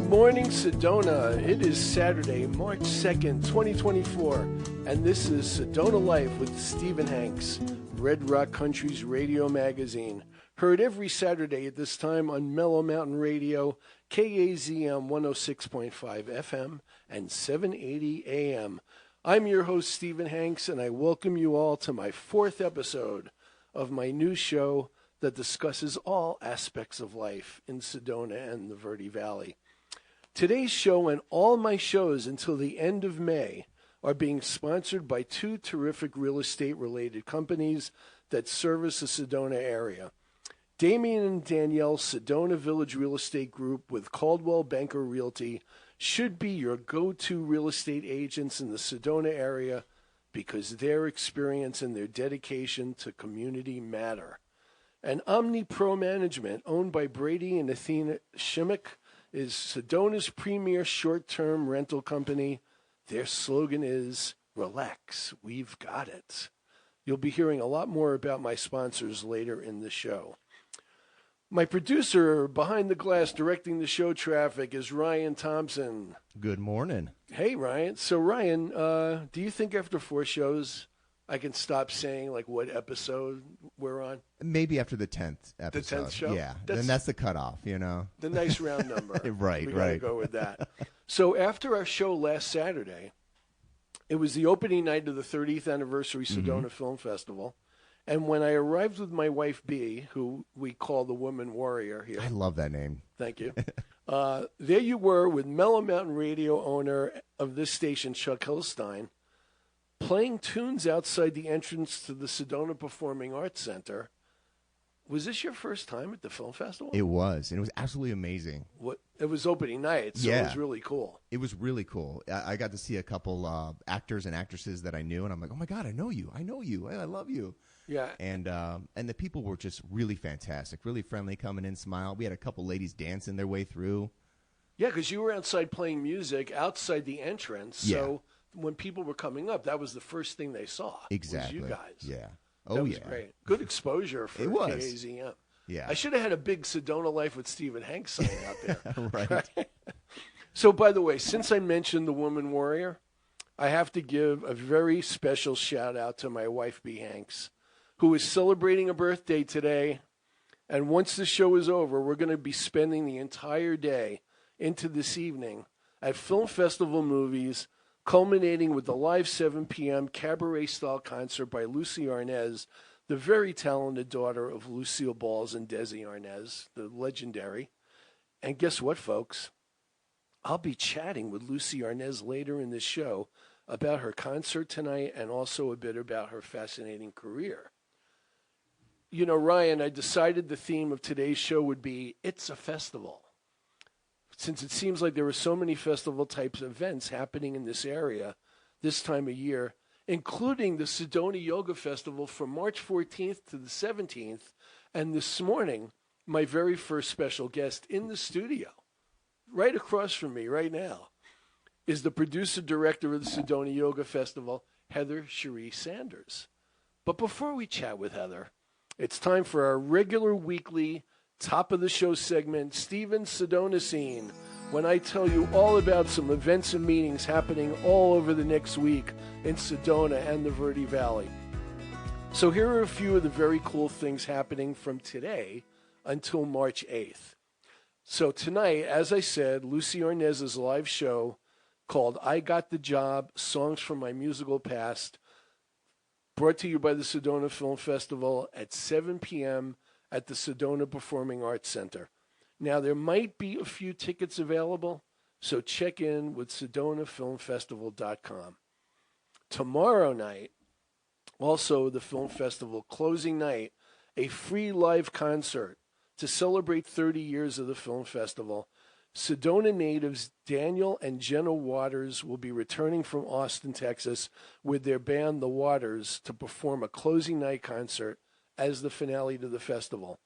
morning, Sedona. It is Saturday, March 2nd, 2024, and this is Sedona Life with Stephen Hanks, Red Rock Country's radio magazine. Heard every Saturday at this time on Mellow Mountain Radio, KAZM 106.5 FM and 780 AM. I'm your host, Stephen Hanks, and I welcome you all to my fourth episode of my new show that discusses all aspects of life in Sedona and the Verde Valley. Today's show and all my shows until the end of May are being sponsored by two terrific real estate-related companies that service the Sedona area. Damien and Danielle Sedona Village Real Estate Group with Caldwell Banker Realty should be your go-to real estate agents in the Sedona area because their experience and their dedication to community matter. And Omni Pro Management, owned by Brady and Athena Shimmick, is Sedona's premier short-term rental company. Their slogan is, "Relax, we've got it." You'll be hearing a lot more about my sponsors later in the show. My producer behind the glass directing the show traffic is Ryan Thompson. Good morning. Hey, Ryan. So, Ryan, do you think after four shows I can stop saying, like, what episode we're on? Maybe after the 10th episode. The 10th show? Yeah, then that's the cutoff, you know. The nice round number. Right, we right. Go with that. So after our show last Saturday, it was the opening night of the 30th anniversary Sedona Film Festival. And when I arrived with my wife, Bea, who we call the Woman Warrior here. I love that name. Thank you. There you were with Mellow Mountain Radio owner of this station, Chuck Hillstein, playing tunes outside the entrance to the Sedona Performing Arts Center. Was this your first time at the film festival? It was, and it was absolutely amazing. It was opening night, so yeah. It was really cool. It was really cool. I got to see a couple actors and actresses that I knew, and I'm like, oh my God, I know you. I love you. Yeah. And the people were just really fantastic, really friendly, coming in, smile. We had a couple ladies dancing their way through. Yeah, because you were outside playing music outside the entrance, so when people were coming up, that was the first thing they saw. Exactly. Was you guys. Yeah. That was great. Good exposure for KAZM. Yeah. I should have had a big Sedona Life with Stephen Hanks sign out there. Right. So, by the way, since I mentioned the Woman Warrior, I have to give a very special shout-out to my wife, Bea Hanks, who is celebrating a birthday today. And once the show is over, we're going to be spending the entire day into this evening at Film Festival Movies, culminating with the live 7 p.m. cabaret-style concert by Lucy Arnaz, the very talented daughter of Lucille Balls and Desi Arnaz, the legendary. And guess what, folks? I'll be chatting with Lucy Arnaz later in this show about her concert tonight and also a bit about her fascinating career. You know, Ryan, I decided the theme of today's show would be, It's a Festival. Since it seems like there are so many festival-type events happening in this area this time of year, including the Sedona Yoga Festival from March 14th to the 17th, and this morning, my very first special guest in the studio, right across from me right now, is the producer-director of the Sedona Yoga Festival, Heather Cherie Sanders. But before we chat with Heather, it's time for our regular weekly top-of-the-show segment, Stephen's Sedona Scene, when I tell you all about some events and meetings happening all over the next week in Sedona and the Verde Valley. So here are a few of the very cool things happening from today until March 8th. So tonight, as I said, Lucy Arnaz's live show called I Got the Job, Songs from My Musical Past, brought to you by the Sedona Film Festival at 7 p.m. at the Sedona Performing Arts Center. Now, there might be a few tickets available, so check in with SedonaFilmFestival.com. Tomorrow night, also the film festival closing night, a free live concert to celebrate 30 years of the film festival. Sedona natives Daniel and Jenna Waters will be returning from Austin, Texas, with their band The Waters to perform a closing night concert as the finale to the festival.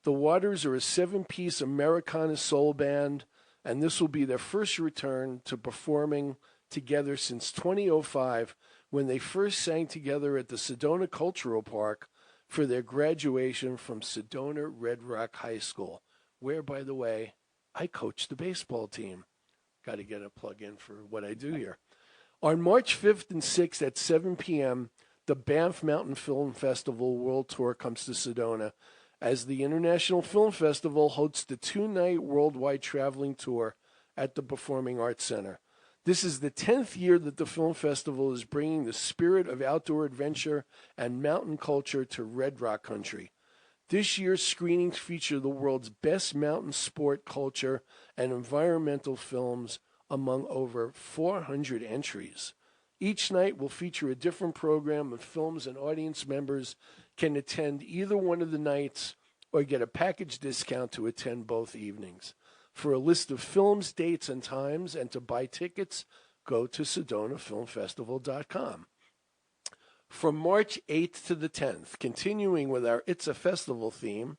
The Waters are a 7-piece Americana soul band, and this will be their first return to performing together since 2005, when they first sang together at the Sedona Cultural Park for their graduation from Sedona Red Rock High School, where, by the way, I coach the baseball team. Got to get a plug in for what I do here. On March 5th and 6th at 7 p.m., the Banff Mountain Film Festival World Tour comes to Sedona as the International Film Festival hosts the 2-night worldwide traveling tour at the Performing Arts Center. This is the 10th year that the film festival is bringing the spirit of outdoor adventure and mountain culture to Red Rock Country. This year's screenings feature the world's best mountain sport culture and environmental films among over 400 entries. Each night will feature a different program of films, and audience members can attend either one of the nights or get a package discount to attend both evenings. For a list of films, dates, and times, and to buy tickets, go to SedonaFilmFestival.com. From March 8th to the 10th, continuing with our It's a Festival theme,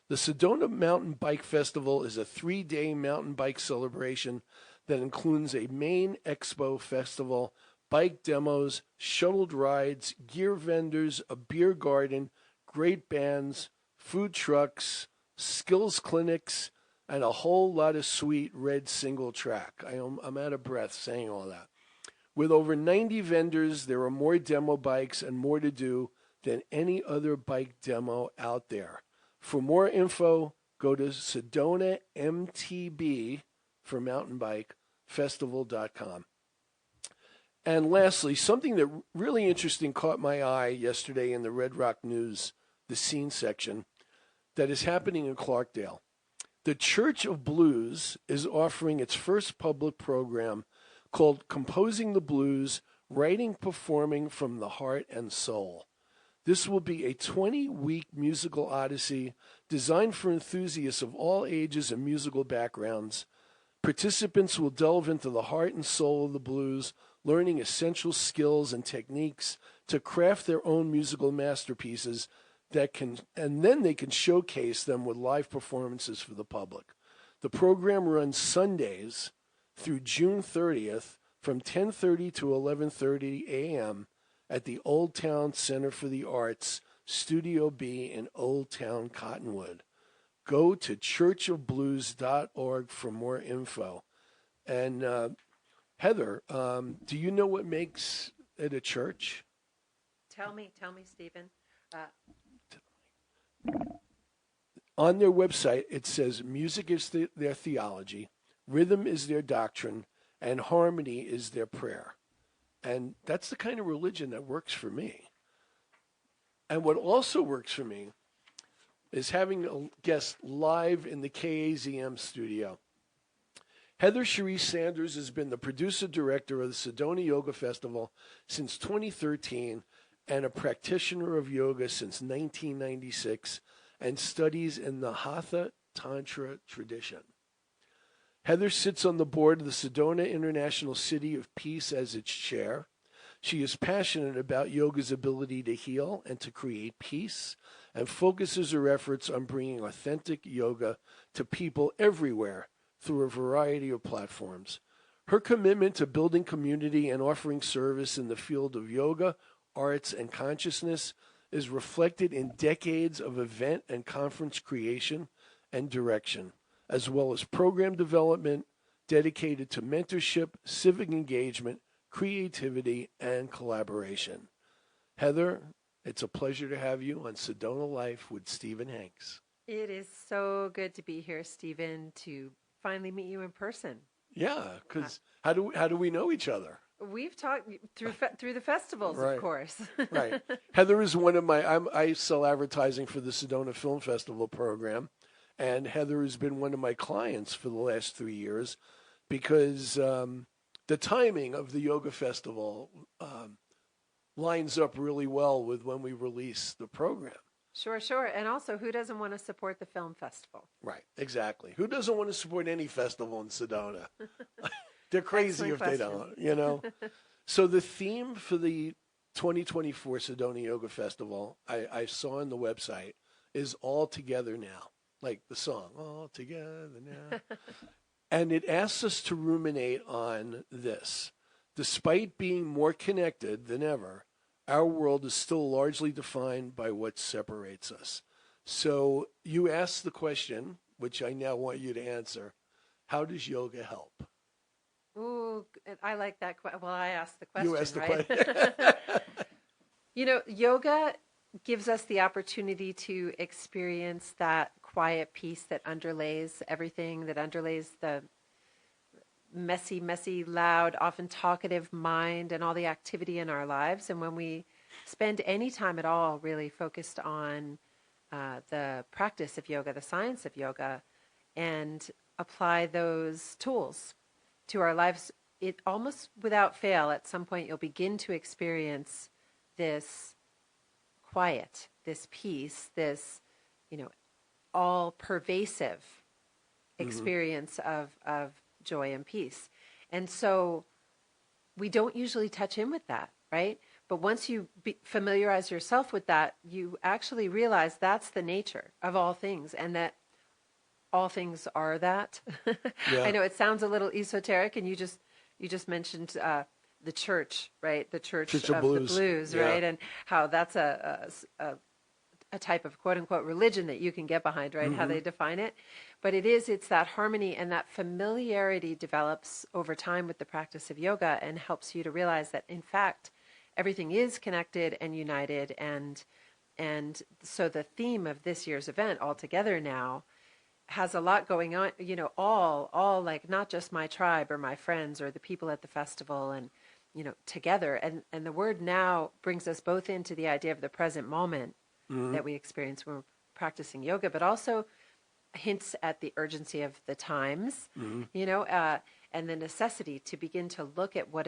the Sedona Mountain Bike Festival is a 3-day mountain bike celebration that includes a main expo festival, bike demos, shuttled rides, gear vendors, a beer garden, great bands, food trucks, skills clinics, and a whole lot of sweet red single track. I'm out of breath saying all that. With over 90 vendors, there are more demo bikes and more to do than any other bike demo out there. For more info, go to Sedona MTB for mountain bike festival.com. And lastly, something that really interesting caught my eye yesterday in the Red Rock News, the scene section, that is happening in Clarkdale. The Church of Blues is offering its first public program called Composing the Blues, Writing, Performing from the Heart and Soul. This will be a 20-week musical odyssey designed for enthusiasts of all ages and musical backgrounds. Participants will delve into the heart and soul of the blues, learning essential skills and techniques to craft their own musical masterpieces and then they can showcase them with live performances for the public. The program runs Sundays through June 30th from 10:30 to 11:30 a.m. at the Old Town Center for the Arts, Studio B in Old Town Cottonwood. Go to churchofblues.org for more info. And Heather, do you know what makes it a church? Tell me, Stephen. On their website, it says music is their theology, rhythm is their doctrine, and harmony is their prayer. And that's the kind of religion that works for me. And what also works for me is having a guest live in the KAZM studio. Heather Cherise Sanders has been the producer-director of the Sedona Yoga Festival since 2013 and a practitioner of yoga since 1996 and studies in the Hatha Tantra tradition. Heather sits on the board of the Sedona International City of Peace as its chair. She is passionate about yoga's ability to heal and to create peace and focuses her efforts on bringing authentic yoga to people everywhere through a variety of platforms. Her commitment to building community and offering service in the field of yoga, arts, and consciousness is reflected in decades of event and conference creation and direction, as well as program development dedicated to mentorship, civic engagement, creativity, and collaboration. Heather, it's a pleasure to have you on Sedona Life with Stephen Hanks. It is so good to be here, Stephen, to finally meet you in person. Yeah, because how do we know each other? We've talked through the festivals, right. Of course. Right. Heather is one of I sell advertising for the Sedona Film Festival program, and Heather has been one of my clients for the last 3 years because the timing of the yoga festival lines up really well with when we release the program. Sure. And also, who doesn't want to support the film festival? Right, exactly. Who doesn't want to support any festival in Sedona? They're crazy if they don't, you know? So the theme for the 2024 Sedona Yoga Festival, I saw on the website, is All Together Now, like the song, All Together Now. And it asks us to ruminate on this. Despite being more connected than ever, our world is still largely defined by what separates us. So you asked the question, which I now want you to answer. How does yoga help? Ooh, I like that. Well, I asked the question, You asked the right? question. Yoga gives us the opportunity to experience that quiet peace that underlays everything, that underlays the messy, loud, often talkative mind and all the activity in our lives. And when we spend any time at all really focused on the practice of yoga, the science of yoga, and apply those tools to our lives, it almost without fail, at some point, you'll begin to experience this quiet, this peace, this, all pervasive experience of joy and peace. And so we don't usually touch in with that, right? But once you familiarize yourself with that, you actually realize that's the nature of all things, and that all things are that. Yeah. I know it sounds a little esoteric, and you just mentioned the church, right? The church of the blues, Yeah. right? And how that's a type of quote unquote religion that you can get behind, right? How they define it. But it's that harmony, and that familiarity develops over time with the practice of yoga, and helps you to realize that in fact everything is connected and united. And so the theme of this year's event altogether now has a lot going on, all like not just my tribe or my friends or the people at the festival, and together. And the word now brings us both into the idea of the present moment that we experience when we're practicing yoga, but also hints at the urgency of the times, and the necessity to begin to look at what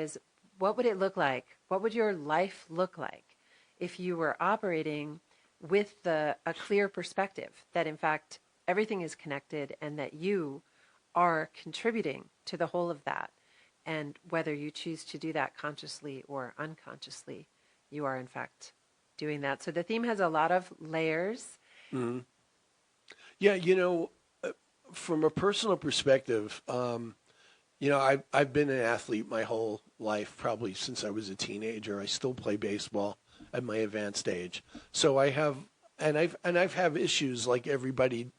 would it look like? What would your life look like if you were operating with a clear perspective that in fact everything is connected, and that you are contributing to the whole of that. And whether you choose to do that consciously or unconsciously, you are in fact doing that. So the theme has a lot of layers. Mm-hmm. Yeah, from a personal perspective, I've been an athlete my whole life, probably since I was a teenager. I still play baseball at my advanced age. So I've had issues like everybody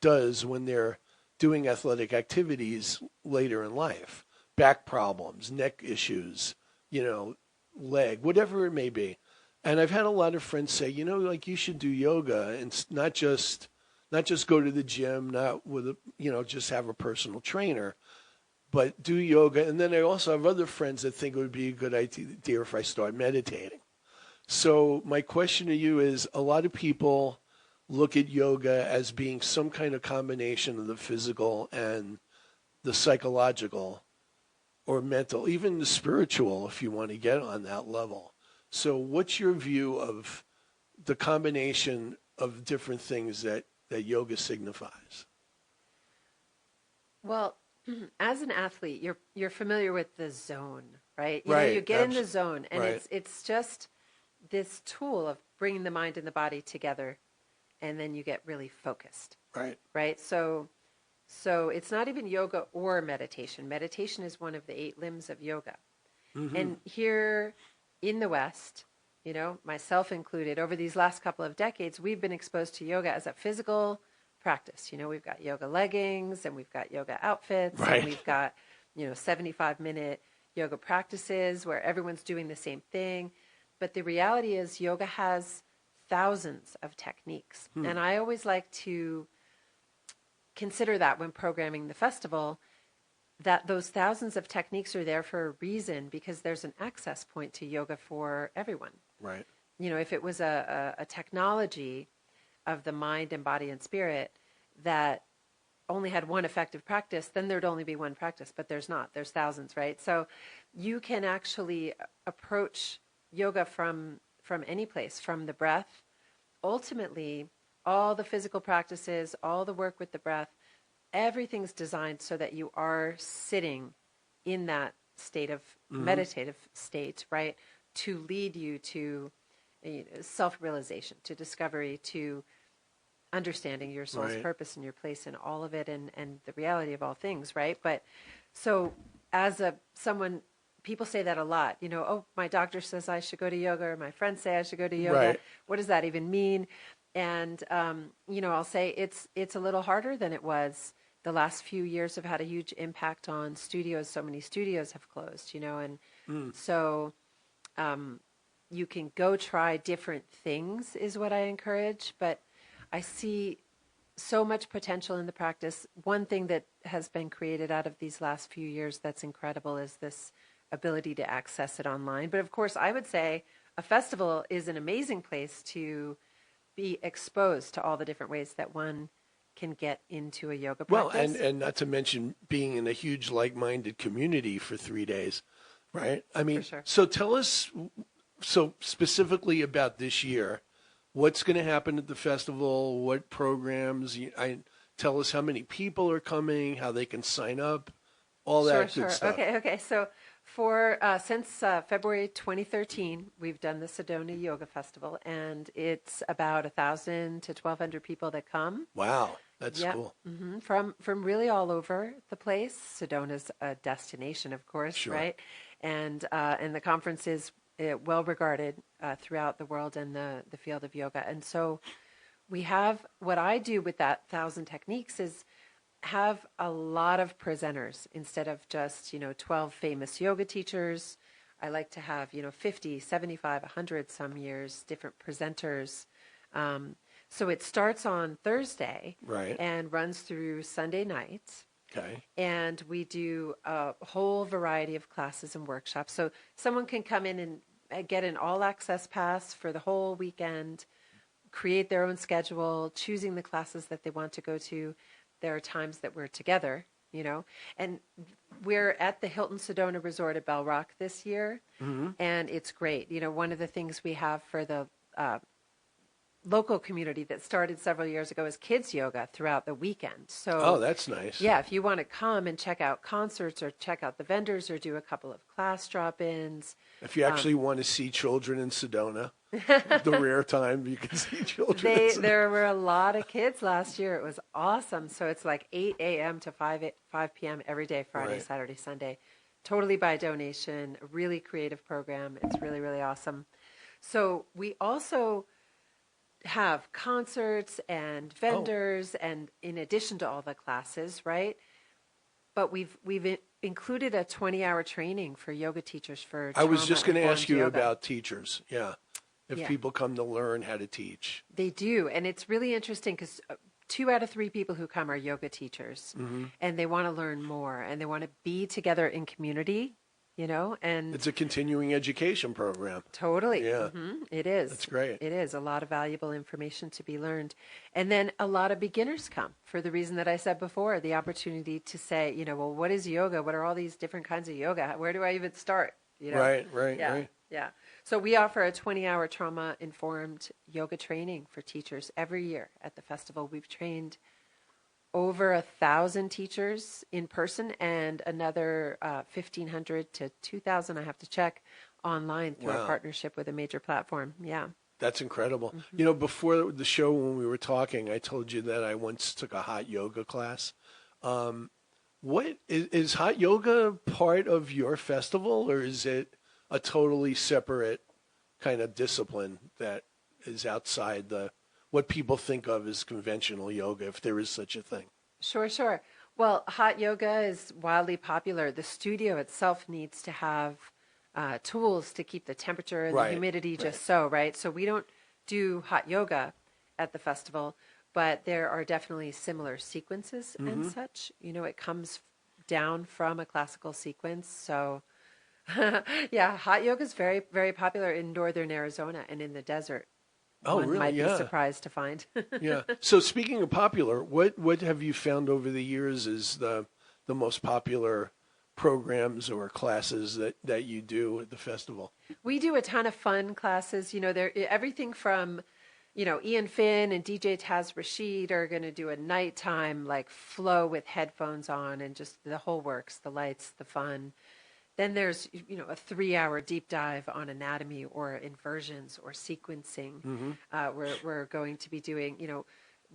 does when they're doing athletic activities later in life. Back problems, neck issues, leg, whatever it may be. And I've had a lot of friends say, you should do yoga and not just go to the gym, not with just have a personal trainer, but do yoga. And then I also have other friends that think it would be a good idea if I start meditating. So my question to you is, a lot of people look at yoga as being some kind of combination of the physical and the psychological or mental, even the spiritual, if you want to get on that level. So what's your view of the combination of different things that yoga signifies? Well, as an athlete, you're familiar with the zone, right? Right. You get in the zone, and right. it's just this tool of bringing the mind and the body together, and then you get really focused. Right. Right. So it's not even yoga or meditation. Meditation is one of the 8 limbs of yoga. Mm-hmm. And here in the West, myself included, over these last couple of decades, we've been exposed to yoga as a physical practice. We've got yoga leggings, and we've got yoga outfits, right. and we've got, 75-minute yoga practices where everyone's doing the same thing. But the reality is yoga has thousands of techniques. And I always like to consider that when programming the festival, that those thousands of techniques are there for a reason, because there's an access point to yoga for everyone. Right. If it was a technology of the mind and body and spirit that only had one effective practice, then there'd only be one practice, but there's not. There's thousands, right? So you can actually approach yoga from any place, from the breath. Ultimately, all the physical practices, all the work with the breath, everything's designed so that you are sitting in that state of meditative state, right? To lead you to self-realization, to discovery, to understanding your soul's right. purpose and your place in all of it, and the reality of all things, right? But so as someone, people say that a lot, oh, my doctor says I should go to yoga, or my friends say I should go to yoga. Right. What does that even mean? And, I'll say it's a little harder than it was the last few years have had a huge impact on studios. So many studios have closed, and so you can go try different things is what I encourage, but I see so much potential in the practice. One thing that has been created out of these last few years that's incredible is this ability to access it online. But of course, I would say a festival is an amazing place to be exposed to all the different ways that one can get into a yoga practice. Well, and not to mention being in a huge like-minded community for 3 days, right? I mean, For sure. so tell us, so specifically about this year, what's going to happen at the festival? What programs? Tell us how many people are coming, how they can sign up, all that good stuff. Okay. So since February 2013, we've done the SEDONA Yoga Festival, and it's about 1,000 to 1,200 people that come. Well, that's cool. Mm-hmm. From really all over the place. Sedona's a destination, of course, Sure. right? And the conference is well regarded throughout the world in the field of yoga. And so we have, what I do with that 1,000 techniques is have a lot of presenters instead of just, 12 famous yoga teachers. I like to have, 50, 75, 100 some years, different presenters. So it starts on Thursday Right. and runs through Sunday night. Okay. And we do a whole variety of classes and workshops. So someone can come in and get an all-access pass for the whole weekend, create their own schedule, choosing the classes that they want to go to. There are times that we're together, and we're at the Hilton Sedona Resort at Bell Rock this year, and it's great. One of the things we have for the local community that started several years ago is kids yoga throughout the weekend. So, that's nice. yeah, if you want to come and check out concerts or check out the vendors or do a couple of class drop-ins. If you actually want to see children in Sedona, the rare time you can see children in Sedona. There were a lot of kids last year. It was awesome. So it's like 8 a.m. to 5 p.m. every day, Friday, Right. Saturday, Sunday. Totally by donation, a really creative program. It's really, really awesome. So we also have concerts and vendors, and in addition to all the classes, right? But we've included a 20-hour training for yoga teachers for I was just going to ask you yoga. about teachers. Yeah. If people come to learn how to teach. They do. And it's really interesting because 2 out of 3 people who come are yoga teachers, and they want to learn more, and they want to be together in community, and It's a continuing education program. totally. Yeah. It is. That's great. It is a lot of valuable information to be learned. And then a lot of beginners come for the reason that I said before, the opportunity to say, well, what is yoga? What are all these different kinds of yoga? Where do I even start? Right. Yeah. So we offer a 20-hour trauma-informed yoga training for teachers every year at the festival. We've trained over 1,000 teachers in person and another 1,500 to 2,000, I have to check, online through a partnership with a major platform. Yeah. That's incredible. Before the show when we were talking, I told you that I once took a hot yoga class. What is hot yoga part of your festival, or is it a totally separate kind of discipline that is outside what people think of as conventional yoga, if there is such a thing? Sure. Well, hot yoga is wildly popular. The studio itself needs to have tools to keep the temperature and the humidity just so, right? So we don't do hot yoga at the festival, but there are definitely similar sequences and such. It comes down from a classical sequence. So, yeah, hot yoga is very, very popular in northern Arizona and in the desert. One might be surprised to find. Yeah. So speaking of popular, what have you found over the years is the most popular programs or classes that you do at the festival? We do a ton of fun classes. Everything from, Ian Finn and DJ Taz Rashid are going to do a nighttime flow with headphones on and just the whole works, the lights, the fun. Then there's, a 3-hour deep dive on anatomy or inversions or sequencing. We're going to be doing,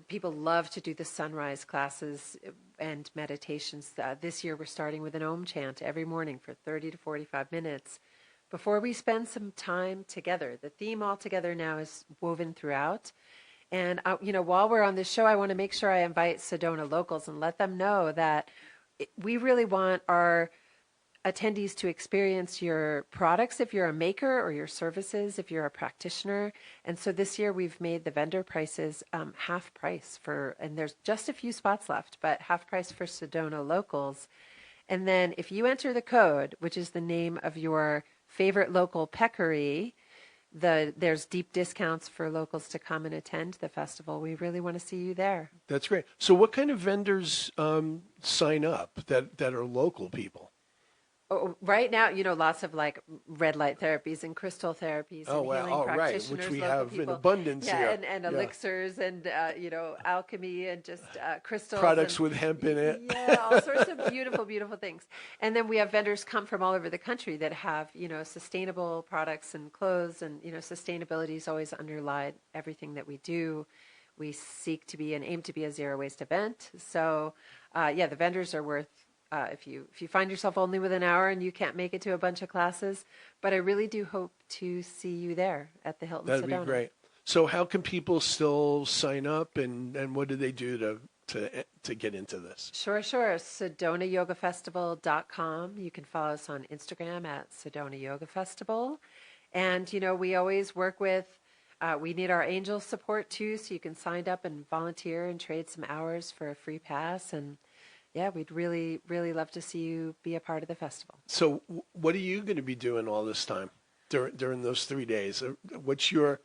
people love to do the sunrise classes and meditations. This year we're starting with an Om chant every morning for 30 to 45 minutes before we spend some time together. The theme altogether now is woven throughout. And, while we're on this show, I want to make sure I invite Sedona locals and let them know that we really want our attendees to experience your products if you're a maker, or your services if you're a practitioner. And so this year we've made the vendor prices half price and there's just a few spots left, but half price for Sedona locals. And then if you enter the code, which is the name of your favorite local peccary, there's deep discounts for locals to come and attend the festival. We really want to see you there. That's great. So what kind of vendors sign up that are local people? Oh, right now, lots of like red light therapies and crystal therapies and healing practitioners, which we local have people. in abundance here. And elixirs and, alchemy and just crystals. Products with hemp in it. Yeah, all sorts of beautiful, beautiful things. And then we have vendors come from all over the country that have, sustainable products and clothes, and, sustainability is always underlied everything that we do. We seek to be and aim to be a zero waste event. So, the vendors are worth if you find yourself only with an hour and you can't make it to a bunch of classes, but I really do hope to see you there at the Hilton That'd Sedona. be great. So how can people still sign up, and what do they do to get into this? Sure. SedonaYogaFestival.com. You can follow us on Instagram at Sedona Yoga Festival. And, we always work with, we need our angel support too, so you can sign up and volunteer and trade some hours for a free pass. And yeah, we'd really, really love to see you be a part of the festival. So what are you going to be doing all this time during those 3 days? What's your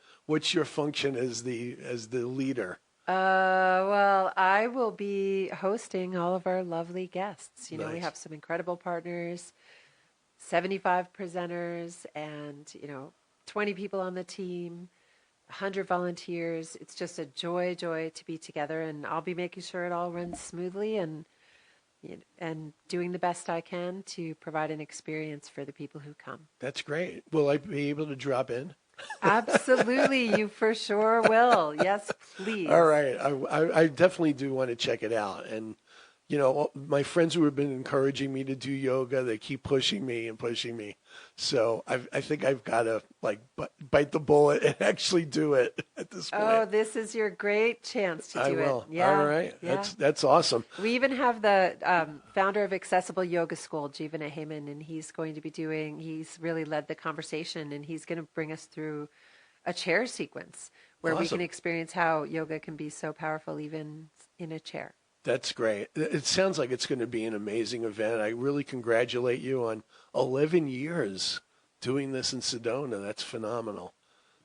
function as the leader? Well, I will be hosting all of our lovely guests. Nice. We have some incredible partners, 75 presenters, and, 20 people on the team, 100 volunteers. It's just a joy to be together, and I'll be making sure it all runs smoothly and doing the best I can to provide an experience for the people who come. That's great. Will I be able to drop in? Absolutely. You for sure will. Yes, please. All right. I definitely do want to check it out. And, my friends who have been encouraging me to do yoga, they keep pushing me. So I think I've got to bite the bullet and actually do it at this point. Oh, this is your great chance to do I will. it. Yeah. All right. Yeah. That's awesome. We even have the founder of Accessible Yoga School, Jivana Heyman, and he's really led the conversation, and he's going to bring us through a chair sequence where we can experience how yoga can be so powerful even in a chair. That's great. It sounds like it's going to be an amazing event. I really congratulate you on 11 years doing this in Sedona. That's phenomenal.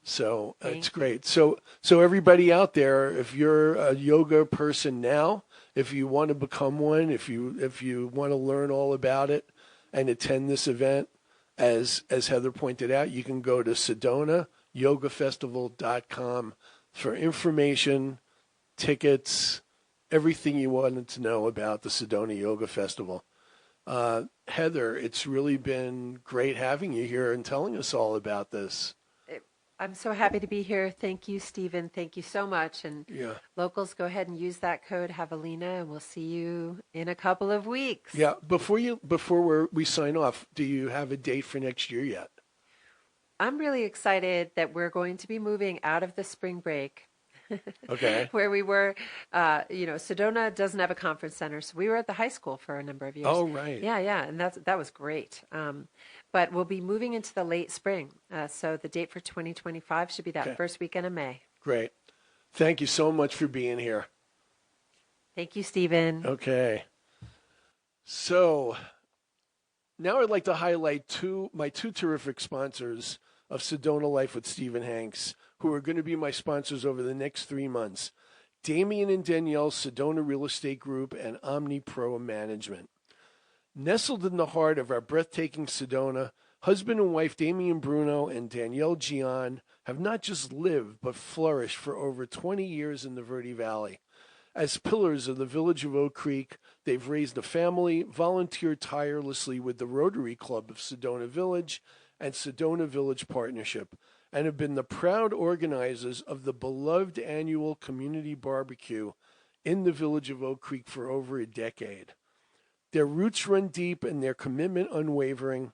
So it's great. So everybody out there, if you're a yoga person now, if you want to become one, if you want to learn all about it and attend this event, as Heather pointed out, you can go to SedonaYogaFestival.com for information, tickets, everything you wanted to know about the Sedona Yoga Festival. Heather, it's really been great having you here and telling us all about this. I'm so happy to be here. Thank you, Stephen. Thank you so much. And locals, go ahead and use that code Javelina, and we'll see you in a couple of weeks. Yeah. Before we sign off, do you have a date for next year yet? I'm really excited that we're going to be moving out of the spring break. Okay. Where we were, Sedona doesn't have a conference center, so we were at the high school for a number of years. Oh, right. Yeah, and that was great. But we'll be moving into the late spring, so the date for 2025 should be that first weekend of May. Great. Thank you so much for being here. Thank you, Stephen. Okay. So now I'd like to highlight my two terrific sponsors of Sedona Life with Stephen Hanks, who are going to be my sponsors over the next 3 months. Damian and Danielle, Sedona Real Estate Group, and OmniPro Management. Nestled in the heart of our breathtaking Sedona, husband and wife Damian Bruno and Danielle Gian have not just lived but flourished for over 20 years in the Verde Valley. As pillars of the village of Oak Creek, they've raised a family, volunteered tirelessly with the Rotary Club of Sedona Village and Sedona Village Partnership, and have been the proud organizers of the beloved annual community barbecue in the village of Oak Creek for over a decade. Their roots run deep and their commitment unwavering.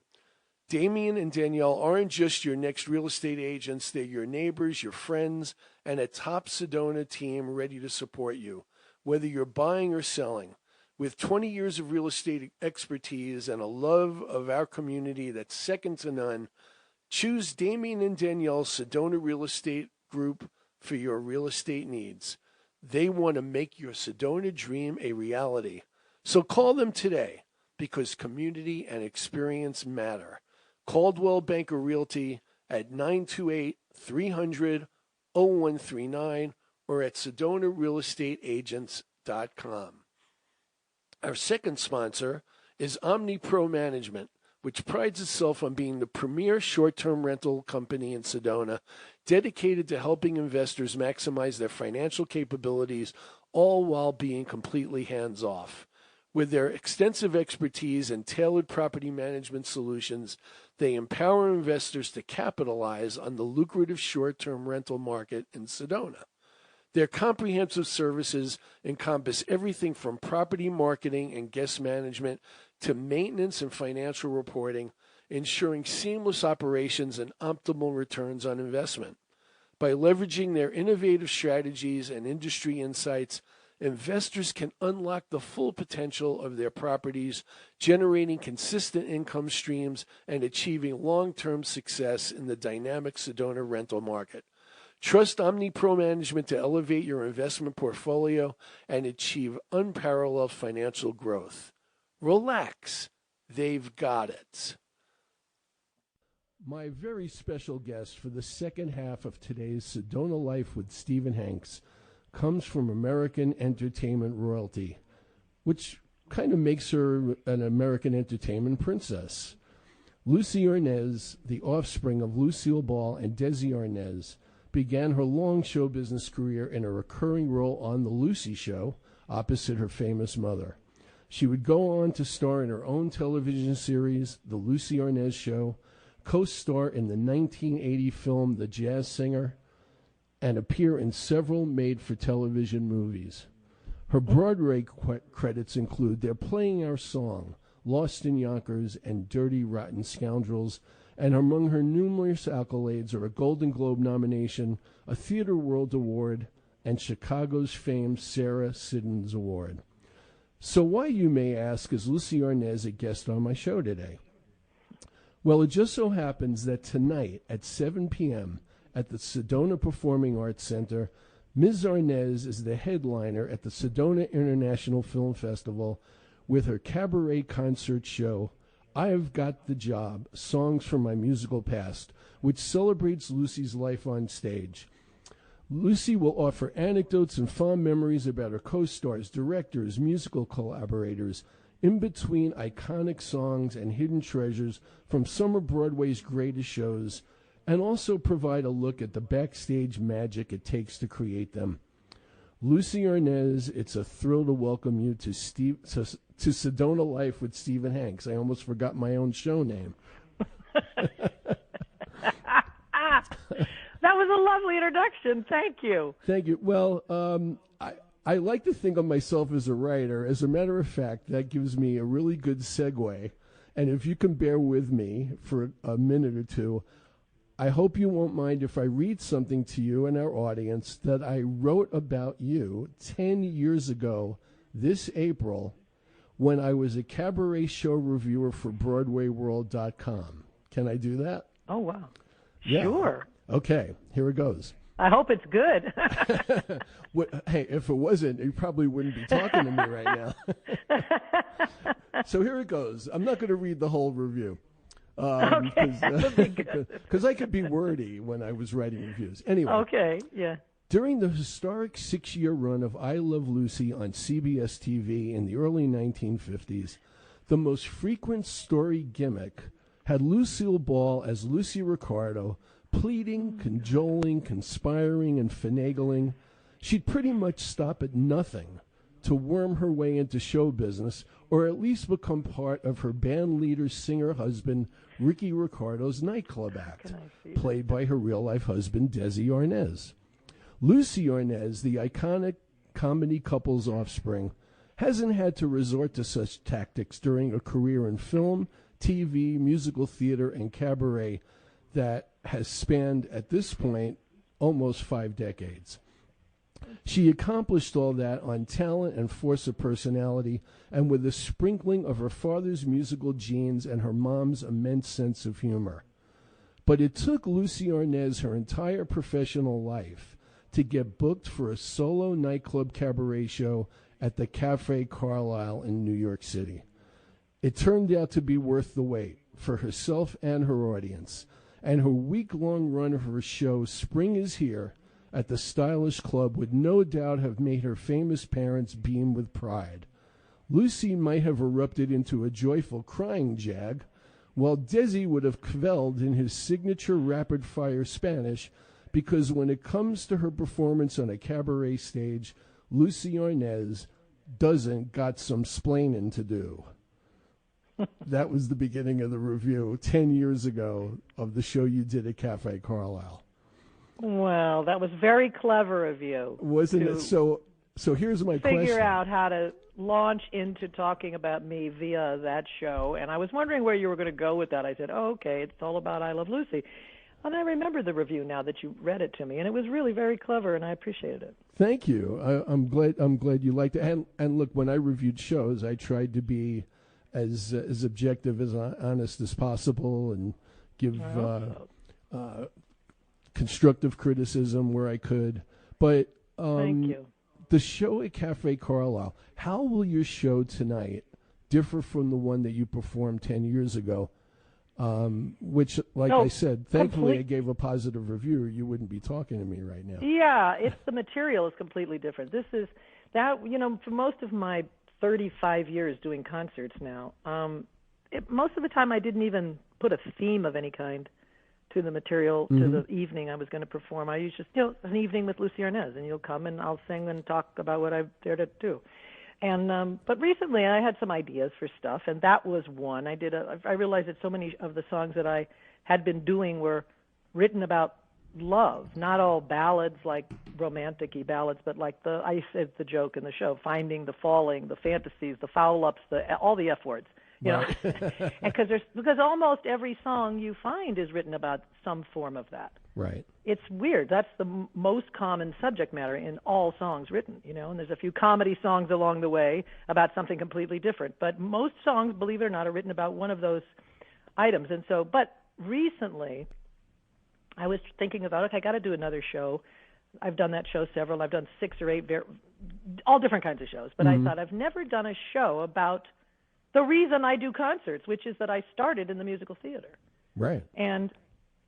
Damien and Danielle aren't just your next real estate agents. They're your neighbors, your friends, and a top Sedona team ready to support you, whether you're buying or selling. With 20 years of real estate expertise and a love of our community that's second to none, choose Damien and Danielle Sedona Real Estate Group for your real estate needs. They want to make your Sedona dream a reality. So call them today, because community and experience matter. Caldwell Banker Realty at 928-300-0139 or at SedonaRealEstateAgents.com. Our second sponsor is OmniPro Management, which prides itself on being the premier short-term rental company in Sedona, dedicated to helping investors maximize their financial capabilities, all while being completely hands-off. With their extensive expertise and tailored property management solutions, they empower investors to capitalize on the lucrative short-term rental market in Sedona. Their comprehensive services encompass everything from property marketing and guest management to maintenance and financial reporting, ensuring seamless operations and optimal returns on investment. By leveraging their innovative strategies and industry insights, investors can unlock the full potential of their properties, generating consistent income streams and achieving long-term success in the dynamic Sedona rental market. Trust OmniPro Management to elevate your investment portfolio and achieve unparalleled financial growth. Relax. They've got it. My very special guest for the second half of today's Sedona Life with Stephen Hanks comes from American entertainment royalty, which kind of makes her an American entertainment princess. Lucy Arnaz, the offspring of Lucille Ball and Desi Arnaz, began her long show business career in a recurring role on The Lucy Show opposite her famous mother. She would go on to star in her own television series, The Lucy Arnaz Show, co-star in the 1980 film The Jazz Singer, and appear in several made-for-television movies. Her Broadway credits include They're Playing Our Song, Lost in Yonkers, and Dirty Rotten Scoundrels, and among her numerous accolades are a Golden Globe nomination, a Theatre World Award, and Chicago's famed Sarah Siddons Award. So why, you may ask, is Lucy Arnaz a guest on my show today? Well, it just so happens that tonight at 7 p.m., at the Sedona Performing Arts Center, Ms. Arnaz is the headliner at the Sedona International Film Festival with her cabaret concert show, I've Got the Job, Songs from My Musical Past, which celebrates Lucy's life on stage. Lucy will offer anecdotes and fond memories about her co-stars, directors, musical collaborators, in between iconic songs and hidden treasures from some of Broadway's greatest shows, and also provide a look at the backstage magic it takes to create them. Lucy Arnaz, it's a thrill to welcome you to Sedona Life with Stephen Hanks. I almost forgot my own show name. That was a lovely introduction. Thank you. Thank you. Well, I like to think of myself as a writer. As a matter of fact, that gives me a really good segue. And if you can bear with me for a minute or two, I hope you won't mind if I read something to you and our audience that I wrote about you 10 years ago this April when I was a cabaret show reviewer for BroadwayWorld.com. Can I do that? Oh, wow. Yeah. Sure. Okay, here it goes. I hope it's good. Hey, if it wasn't, you probably wouldn't be talking to me right now. So here it goes. I'm not going to read the whole review. Okay, that would be good. Because I could be wordy when I was writing reviews. Anyway. Okay, yeah. During the historic 6-year run of I Love Lucy on CBS TV in the early 1950s, the most frequent story gimmick had Lucille Ball as Lucy Ricardo, pleading, cajoling, conspiring, and finagling. She'd pretty much stop at nothing to worm her way into show business, or at least become part of her band leader's singer husband, Ricky Ricardo's nightclub act, played by her real-life husband, Desi Arnaz. Lucy Arnaz, the iconic comedy couple's offspring, hasn't had to resort to such tactics during a career in film, TV, musical theater, and cabaret that has spanned, at this point, almost 5 decades. She accomplished all that on talent and force of personality, and with a sprinkling of her father's musical genes and her mom's immense sense of humor. But it took Lucy Arnaz her entire professional life to get booked for a solo nightclub cabaret show at the Cafe Carlyle in New York City. It turned out to be worth the wait for herself and her audience, and her week-long run of her show, Spring is Here, at the stylish club would no doubt have made her famous parents beam with pride. Lucy might have erupted into a joyful crying jag, while Desi would have quelled in his signature rapid-fire Spanish, because when it comes to her performance on a cabaret stage, Lucy Arnaz doesn't got some splaining to do. That was the beginning of the review 10 years ago of the show you did at Cafe Carlyle. Well, that was very clever of you. Wasn't it? So here's my question. Figure out how to launch into talking about me via that show. And I was wondering where you were going to go with that. I said, oh, okay, it's all about I Love Lucy. And I remember the review now that you read it to me, and it was really very clever, and I appreciated it. Thank you. I'm glad you liked it. And look, when I reviewed shows, I tried to be as objective, as honest as possible, and give constructive criticism where I could. But thank you. The show at Cafe Carlyle, how will your show tonight differ from the one that you performed 10 years ago? Which, I said, thankfully I gave a positive review, or you wouldn't be talking to me right now. Yeah, the material is completely different. This is that, for most of my 35 years doing concerts now, most of the time I didn't even put a theme of any kind to the material, to the evening I was going to perform. I used just, an evening with Lucy Arnaz, and you'll come and I'll sing and talk about what I've dared to do. And but recently I had some ideas for stuff, and that was one. I realized that so many of the songs that I had been doing were written about love, not all ballads like romantic-y ballads, but like I said the joke in the show, finding, the falling, the fantasies, the foul-ups, all the F words. Right. And because almost every song you find is written about some form of that. Right. It's weird. That's the most common subject matter in all songs written, and there's a few comedy songs along the way about something completely different. But most songs, believe it or not, are written about one of those items. And so, but recently, I was thinking about, okay, I got to do another show. I've done that show several. I've done 6 or 8, all different kinds of shows. But I thought I've never done a show about the reason I do concerts, which is that I started in the musical theater. Right. And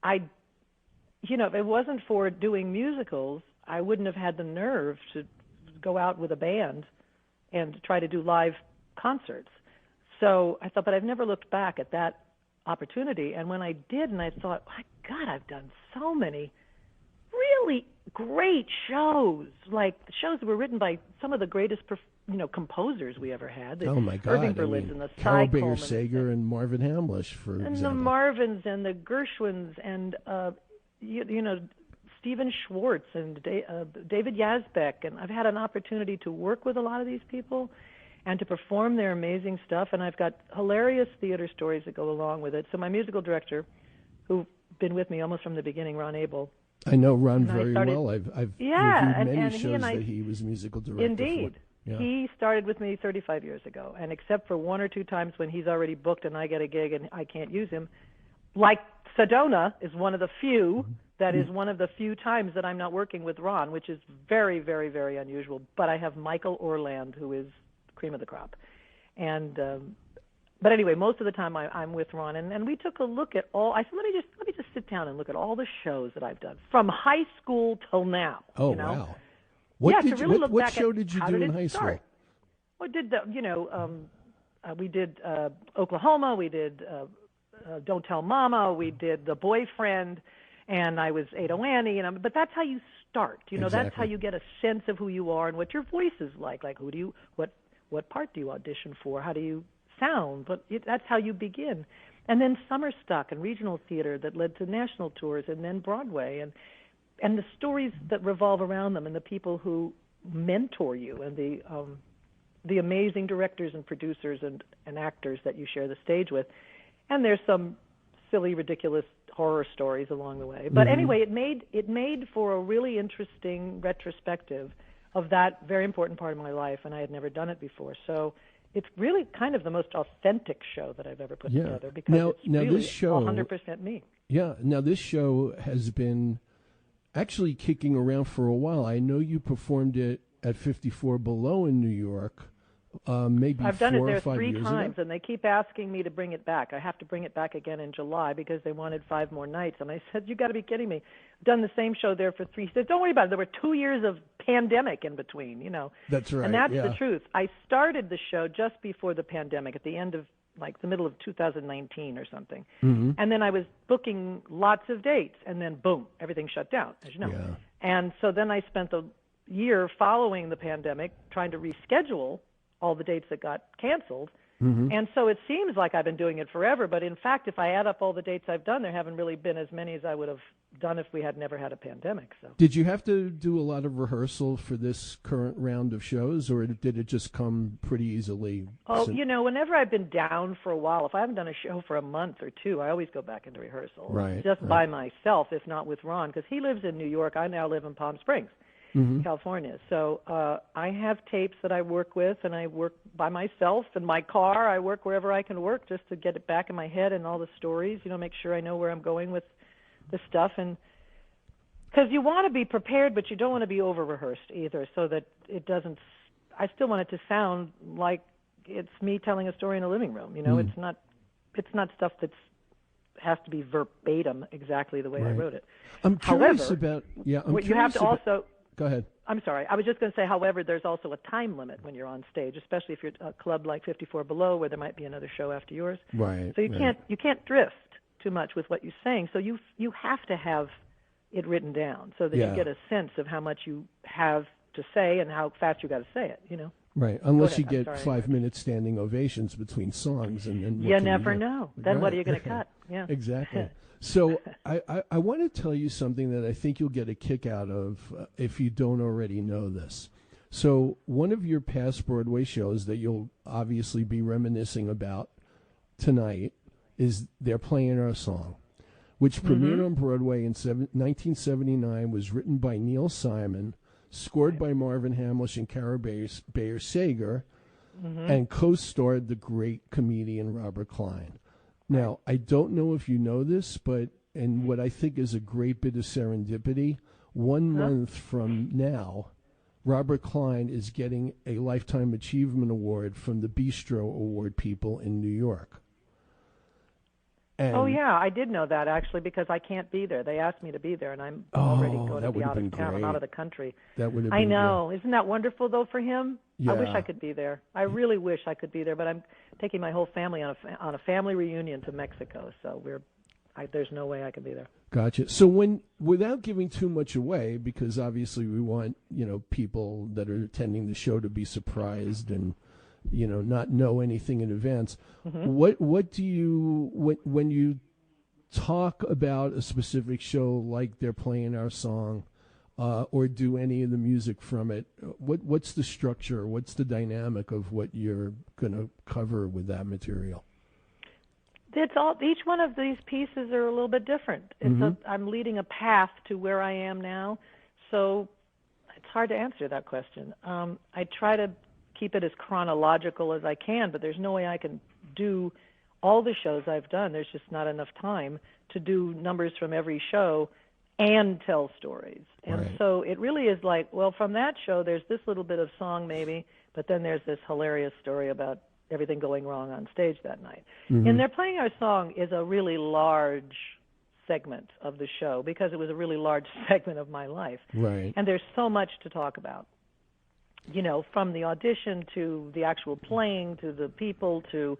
if it wasn't for doing musicals, I wouldn't have had the nerve to go out with a band and try to do live concerts. So I thought, but I've never looked back at that opportunity. And when I did, and I thought, my God, I've done so many really great shows, like shows that were written by some of the greatest composers we ever had. Oh my God! Irving Berlin and the Carl Bayer Sager and Marvin Hamlish, for example. And the Marvins and the Gershwins and Stephen Schwartz and David Yazbek. And I've had an opportunity to work with a lot of these people and to perform their amazing stuff. And I've got hilarious theater stories that go along with it. So my musical director, who's been with me almost from the beginning, Ron Abel. I know Ron very well. I've reviewed many shows that he was musical director. Indeed. Yeah. He started with me 35 years ago, and except for 1 or 2 times when he's already booked and I get a gig and I can't use him, like Sedona is one of the few, that is one of the few times that I'm not working with Ron, which is very, very, very unusual. But I have Michael Orland, who is cream of the crop. And but anyway, most of the time I'm with Ron, and we took a look at all. I said, let me just sit down and look at all the shows that I've done from high school till now. Oh, wow. What show did you do in high school? We did we did Oklahoma. We did Don't Tell Mama. We did The Boyfriend, and I was Ada Annie. But that's how you start. Exactly. That's how you get a sense of who you are and what your voice is like. Like what part do you audition for? How do you sound? But that's how you begin. And then summer stock and regional theater that led to national tours, and then Broadway, and the stories that revolve around them, and the people who mentor you, and the amazing directors and producers and actors that you share the stage with. and there's some silly, ridiculous horror stories along the way. But anyway, it made for a really interesting retrospective of that very important part of my life, and I had never done it before. So it's really kind of the most authentic show that I've ever put together, because it's really this show, 100% me. Yeah. Now this show has been actually kicking around for a while. I know you performed it at 54 Below in New York. Maybe I've done it 4 or there 5 3 years times, ago. and they keep asking me to bring it back. I have to bring it back again in July because they wanted 5 more nights. And I said, you got to be kidding me. I've done the same show there for 3. He said, don't worry about it. There were 2 years of pandemic in between, you know. That's right. And that's yeah. the truth. I started the show just before the pandemic, at the end of, like, the middle of 2019 or something. And then I was booking lots of dates, and then, boom, everything shut down, as you know. Yeah. And so then I spent the year following the pandemic trying to reschedule all the dates that got canceled. And so it seems like I've been doing it forever, but in fact, if I add up all the dates I've done, there haven't really been as many as I would have done if we had never had a pandemic. So Did you have to do a lot of rehearsal for this current round of shows, or did it just come pretty easily? Oh, you know, whenever I've been down for a while, if I haven't done a show for a month or 2, I always go back into rehearsal. Right, Just by myself, if not with Ron, because he lives in New York. I now live in Palm Springs, California. So I have tapes that I work with, and I work by myself in my car. I work wherever I can work just to get it back in my head and all the stories, you know, make sure I know where I'm going with the stuff. And because you want to be prepared, but you don't want to be over-rehearsed either, so that it doesn't – I still want it to sound like it's me telling a story in a living room. You know, it's not stuff that's has to be verbatim exactly the way I wrote it. I'm curious However, about – yeah, I'm you curious have to about, also – Go ahead. I'm sorry. I was just going to say, however, there's also a time limit when you're on stage, especially if you're a club like 54 Below, where there might be another show after yours. Right. So you can't drift too much with what you're saying. So you have to have it written down so that you get a sense of how much you have to say and how fast you got to say it. You know. Right, unless you ahead. get 5-minute standing ovations between songs, and then You never know. Then what are you going to cut? Yeah, exactly. So I want to tell you something that I think you'll get a kick out of if you don't already know this. So one of your past Broadway shows that you'll obviously be reminiscing about tonight is They're Playing Our Song, which premiered on Broadway in 1979, was written by Neil Simon, scored by Marvin Hamlish and Cara Bayer Sager, and co-starred the great comedian Robert Klein. Now, I don't know if you know this, but, and what I think is a great bit of serendipity, 1 month from now, Robert Klein is getting a Lifetime Achievement Award from the Bistro Award people in New York. And oh, yeah, I did know that, actually, because I can't be there. They asked me to be there, and I'm already going to be out of town. I'm out of the country. That would have I been know. Isn't that wonderful, though, for him? Yeah. I wish I could be there. I really wish I could be there, but I'm taking my whole family on a family reunion to Mexico, so there's no way I can be there. Gotcha. So without giving too much away, because obviously we want, people that are attending the show to be surprised and, not know anything in advance. What do you, when you talk about a specific show like They're Playing Our Song, or do any of the music from it, what's the structure, what's the dynamic of what you're going to cover with that material? Each one of these pieces are a little bit different. I'm leading a path to where I am now, so it's hard to answer that question. I try to keep it as chronological as I can, but there's no way I can do all the shows I've done. There's just not enough time to do numbers from every show and tell stories. And so it really is like, well, from that show, there's this little bit of song maybe, but then there's this hilarious story about everything going wrong on stage that night. And They're Playing Our Song is a really large segment of the show because it was a really large segment of my life. Right. And there's so much to talk about, from the audition to the actual playing to the people to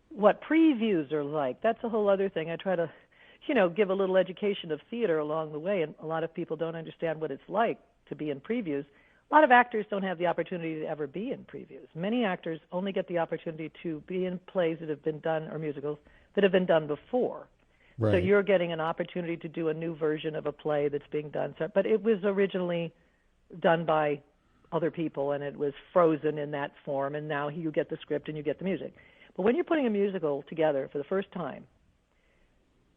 what previews are like. That's a whole other thing. I try to, give a little education of theater along the way, and a lot of people don't understand what it's like to be in previews. A lot of actors don't have the opportunity to ever be in previews. Many actors only get the opportunity to be in plays that have been done or musicals that have been done before. Right. So you're getting an opportunity to do a new version of a play that's being done. But it was originally done by other people, and it was frozen in that form, and now you get the script and you get the music. But when you're putting a musical together for the first time,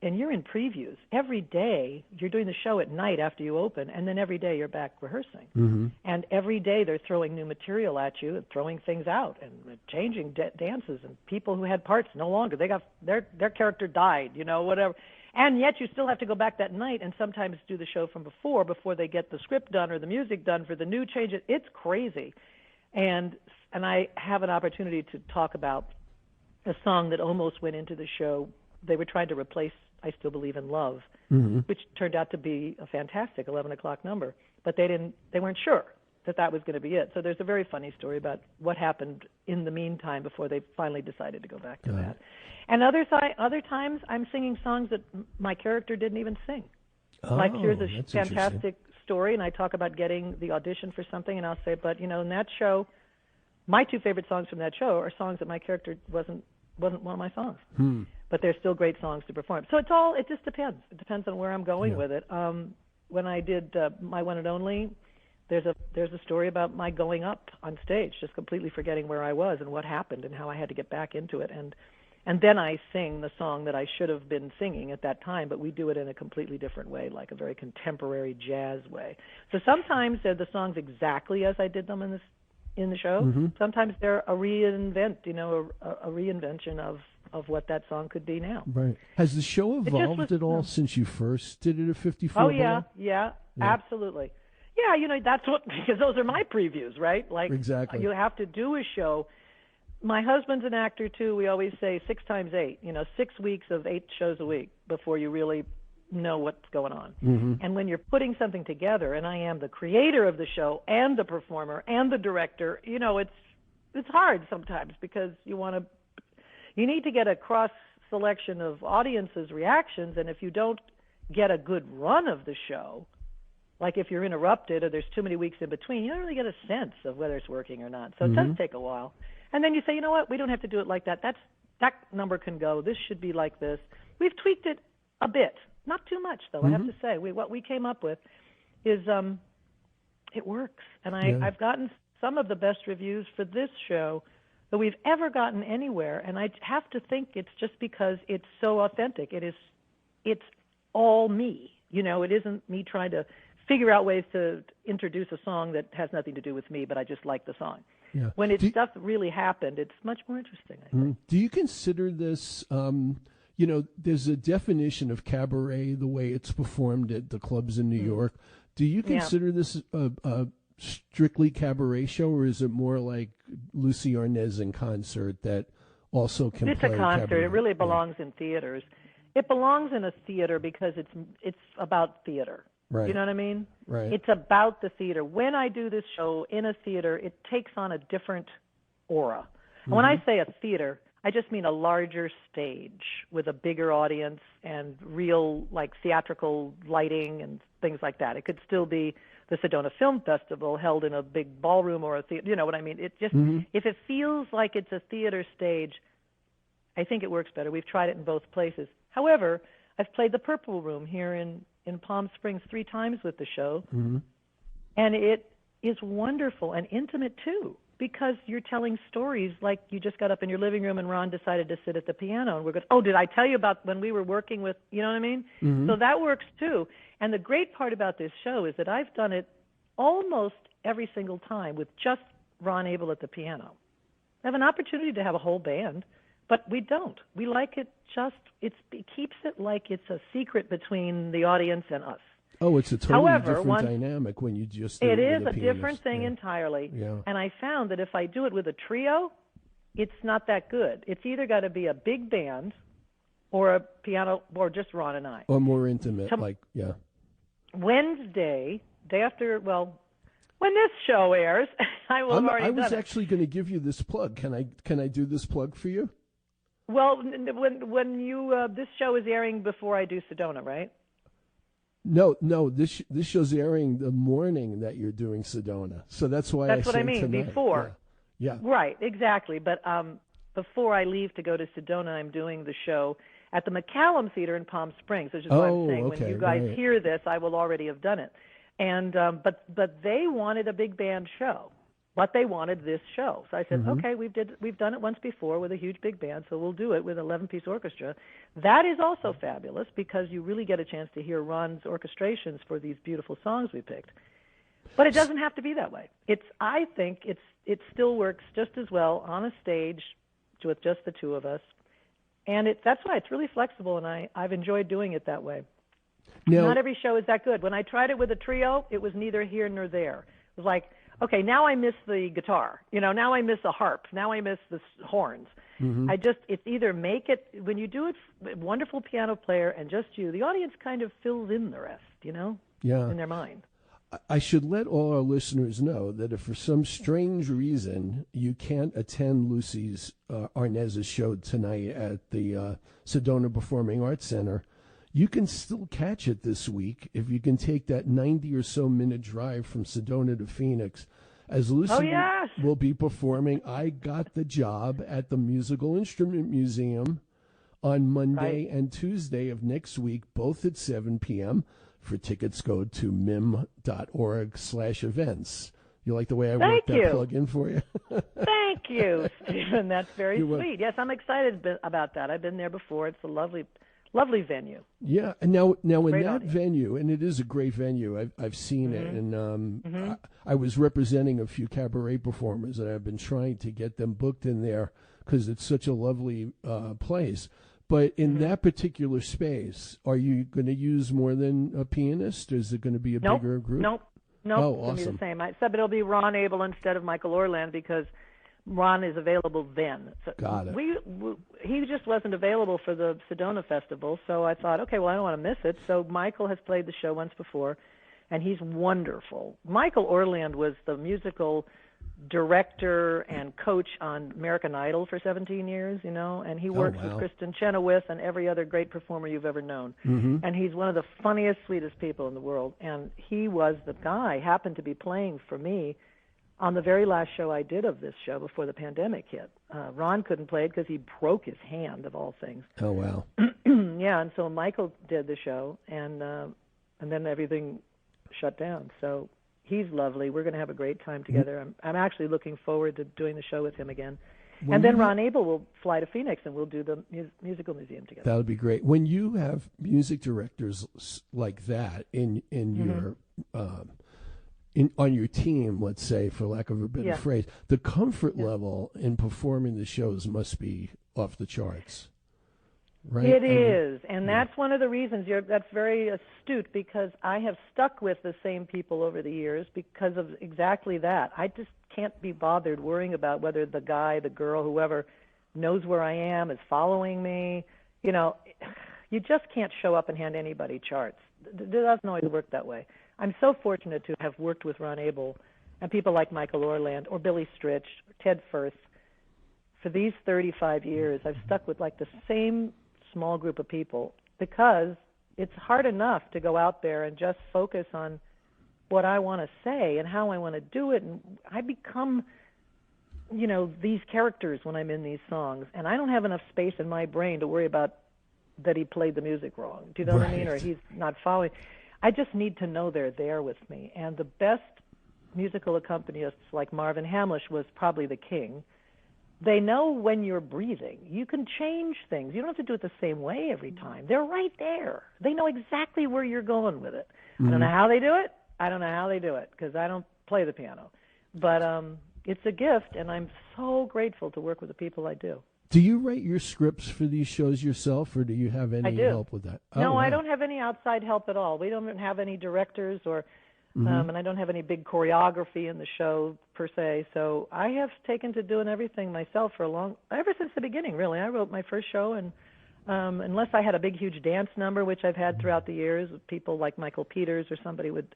and you're in previews, every day you're doing the show at night after you open, and then every day you're back rehearsing. Mm-hmm. And every day they're throwing new material at you and throwing things out and changing dances, and people who had parts no longer. They got their character died, whatever. And yet you still have to go back that night and sometimes do the show from before they get the script done or the music done for the new changes. It's crazy. And I have an opportunity to talk about a song that almost went into the show. They were trying to replace I Still Believe in Love, Mm-hmm. which turned out to be a fantastic 11 o'clock number. But they weren't sure that was going to be it. So there's a very funny story about what happened in the meantime before they finally decided to go back to that. And other times I'm singing songs that my character didn't even sing. Like here's a fantastic story, and I talk about getting the audition for something, and I'll say, but in that show, my two favorite songs from that show are songs that my character wasn't one of my songs. But they're still great songs to perform. So it just depends. It depends on where I'm going with it. When I did My One and Only, there's a story about my going up on stage, just completely forgetting where I was and what happened and how I had to get back into it. And then I sing the song that I should have been singing at that time, but we do it in a completely different way, like a very contemporary jazz way. So sometimes they're the songs exactly as I did them in the show. Mm-hmm. Sometimes they're a reinvention of what that song could be now. Right. Has the show evolved at all since you first did it at 54? Oh, yeah, absolutely. Yeah, that's because those are my previews, right? Like, exactly. You have to do a show. My husband's an actor, too. We always say 6 times 8, 6 weeks of 8 shows a week before you really know what's going on. Mm-hmm. And when you're putting something together, and I am the creator of the show and the performer and the director, it's hard sometimes because you need to get a cross selection of audiences' reactions, and if you don't get a good run of the show, like if you're interrupted or there's too many weeks in between, you don't really get a sense of whether it's working or not. So it does take a while. And then you say, you know what, we don't have to do it like that. That number can go. This should be like this. We've tweaked it a bit. Not too much, though, I have to say. What we came up with is it works. And I've gotten some of the best reviews for this show that we've ever gotten anywhere, and I have to think it's just because it's so authentic. It's all me. It isn't me trying to figure out ways to introduce a song that has nothing to do with me, but I just like the song. Yeah. When it's stuff that really happened, it's much more interesting, I think. Do you consider this, there's a definition of cabaret, the way it's performed at the clubs in New York. Do you consider this a strictly cabaret show, or is it more like Lucy Arnaz in concert that also can play It's a concert. cabaret? It really belongs in theaters. It belongs in a theater because it's about theater. Right. You know what I mean? Right. It's about the theater. When I do this show in a theater, it takes on a different aura. And when I say a theater, I just mean a larger stage with a bigger audience and real, like, theatrical lighting and things like that. It could still be the Sedona Film Festival held in a big ballroom or a theater. You know what I mean? It just, if it feels like it's a theater stage, I think it works better. We've tried it in both places. However, I've played the Purple Room here in Palm Springs 3 times with the show, and it is wonderful and intimate, too, because you're telling stories like you just got up in your living room and Ron decided to sit at the piano, and we're going, oh, did I tell you about when we were working with, you know what I mean? So that works, too. And the great part about this show is that I've done it almost every single time with just Ron Abel at the piano. I have an opportunity to have a whole band, but we don't. We like it it keeps it like it's a secret between the audience and us. Oh, it's a totally However, different dynamic when you just do it it is with a pianist. different thing Yeah. entirely. Yeah. And I found that if I do it with a trio, it's not that good. It's either got to be a big band or a piano or just Ron and I. Or more intimate, Wednesday, day after, when this show airs, I will have already done it. I was actually going to give you this plug. Can I do this plug for you? Well, when you this show is airing before I do Sedona, right? No. This show's airing the morning that you're doing Sedona, so that's why that's what I said mean. tonight. Before, yeah, right, exactly. But before I leave to go to Sedona, I'm doing the show at the McCallum Theater in Palm Springs, which is why I'm saying when you guys hear this, I will already have done it. And but they wanted a big band show, but they wanted this show. So I said, okay, we've done it once before with a huge big band, so we'll do it with an 11-piece orchestra. That is also fabulous because you really get a chance to hear Ron's orchestrations for these beautiful songs we picked. But it doesn't have to be that way. I think it still works just as well on a stage with just the two of us. And that's why it's really flexible, and I've enjoyed doing it that way. Now, not every show is that good. When I tried it with a trio, it was neither here nor there. It was like, okay, now I miss the guitar. Now I miss a harp. Now I miss the horns. It's either make it, when you do it, wonderful piano player and just you, the audience kind of fills in the rest, in their mind. I should let all our listeners know that if for some strange reason you can't attend Lucy Arnaz's show tonight at the Sedona Performing Arts Center, you can still catch it this week if you can take that 90 or so minute drive from Sedona to Phoenix, as Lucy will be performing I Got the Job at the Musical Instrument Museum on Monday and Tuesday of next week, both at 7 p.m. For tickets, go to mim.org/events. You like the way I worked that plug in for you? Thank you, Stephen. That's very sweet. Yes, I'm excited about that. I've been there before. It's a lovely venue. Yeah, and now in that venue, and it is a great venue. I've seen it, and I was representing a few cabaret performers, and I've been trying to get them booked in there because it's such a lovely place. But in that particular space, are you going to use more than a pianist? Or is it going to be a bigger group? Nope. Oh, It's awesome. going to be the same. Except it'll be Ron Abel instead of Michael Orland because Ron is available then. So Got it. He just wasn't available for the Sedona Festival, so I thought, okay, well, I don't want to miss it. So Michael has played the show once before, and he's wonderful. Michael Orland was the musical director and coach on American Idol for 17 years, and he worked with Kristen Chenoweth and every other great performer you've ever known. And he's one of the funniest, sweetest people in the world. And he was the guy, happened to be playing for me on the very last show I did of this show before the pandemic hit. Ron couldn't play it because he broke his hand, of all things. Oh, wow. Yeah, and so Michael did the show, and then everything shut down. So he's lovely. We're going to have a great time together. I'm actually looking forward to doing the show with him again. And then Ron Abel will fly to Phoenix, and we'll do the musical museum together. That would be great. When you have music directors like that in your on your team, let's say, for lack of a better phrase, the comfort level in performing the shows must be off the charts. Right? It is, and that's one of the reasons. That's very astute because I have stuck with the same people over the years because of exactly that. I just can't be bothered worrying about whether the guy, the girl, whoever knows where I am, is following me. You just can't show up and hand anybody charts. It doesn't always work that way. I'm so fortunate to have worked with Ron Abel and people like Michael Orland or Billy Stritch or Ted Firth. For these 35 years, I've stuck with like the same small group of people because it's hard enough to go out there and just focus on what I want to say and how I want to do it. And I become, these characters when I'm in these songs, and I don't have enough space in my brain to worry about that he played the music wrong. Do you know what I mean? Or he's not following. I just need to know they're there with me. And the best musical accompanists like Marvin Hamlish was probably the king. They know when you're breathing. You can change things. You don't have to do it the same way every time. They're right there. They know exactly where you're going with it. I don't know how they do it. I don't know how they do it because I don't play the piano. But it's a gift, and I'm so grateful to work with the people I do. Do you write your scripts for these shows yourself, or do you have any help with that? No, I don't have any outside help at all. We don't have any directors or and I don't have any big choreography in the show per se. So I have taken to doing everything myself ever since the beginning, really. I wrote my first show, and unless I had a big, huge dance number, which I've had throughout the years, people like Michael Peters or somebody would,